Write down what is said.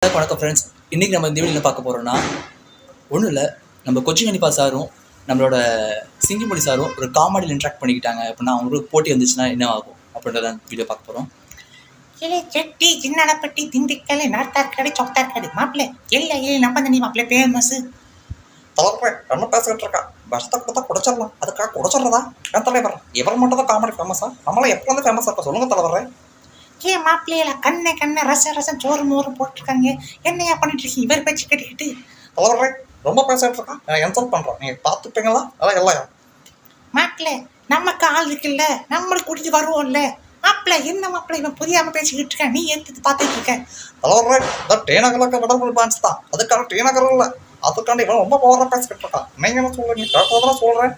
வணக்கம் ஃப்ரெண்ட்ஸ். இன்றைக்கி நம்ம இந்த வீடியோவில் பார்க்க போகிறோன்னா ஒன்றும் இல்லை, நம்ம கொச்சின் கணிப்பா சாரும் நம்மளோட சிங்கிமொழி சாரும் ஒரு காமெடியில் இன்ட்ராக்ட் பண்ணிக்கிட்டாங்க அப்படின்னா அவங்களுக்கு போட்டி வந்துச்சுன்னா என்ன ஆகும் அப்படின்றத வீடியோ பார்க்க போகிறோம். இல்லை செட்டி சின்னடப்பட்டி திண்டுக்கல் நார்த்தார்காடு சவுத்தார்காடு மாப்பிள்ளை இல்லை நம்ம தண்ணி மாப்பிள்ளை ஃபேமஸ் தலைவர் என்ன பேசிக்கிட்டு இருக்கா? விஷத்தை கொடுத்தா குடிச்சிடலாம், அதுக்காக குடிச்சிடுறதா? ஏன் தலைவர் இவர் மட்டும் தான் காமெடி ஃபேமஸா? நம்மளாம் எப்போ வந்து ஃபேமஸாக இருக்கா சொல்லுங்க தலைவர். ஏன் மாப்பிள்ளையில கண்ணை ரசம் சோறு மோறு போட்டிருக்காங்க, என்னையா பண்ணிட்டு இருக்கீங்க இவர் பேச்சு கேட்டுக்கிட்டு? தலைவரே ரொம்ப பேசிட்டு இருக்கா, நான் என்சல்ட் பண்ணுறேன், நீங்கள் பார்த்துப்பீங்களா? அதான் இல்லையா மாப்பிள்ளை நமக்கு ஆள் இருக்குல்ல, நம்மளுக்கு குடிச்சு வருவோம்ல. மாப்பிள்ளை என்ன மாப்பிள்ளை இவன் புரியாம பேசிக்கிட்டு இருக்கேன், நீ எடுத்து பார்த்துட்டு இருக்க? தலைவரே இந்த டீனகருக்கு விடமுறை பான்ஸ் தான், அதுக்காக டீனகர் இல்லை, அதுக்காண்டி இவன் ரொம்ப பவராக பேசிக்கிட்டு இருக்கான். நீங்கள் என்ன சொல்லுங்க? கேட்கறதா சொல்கிறேன்.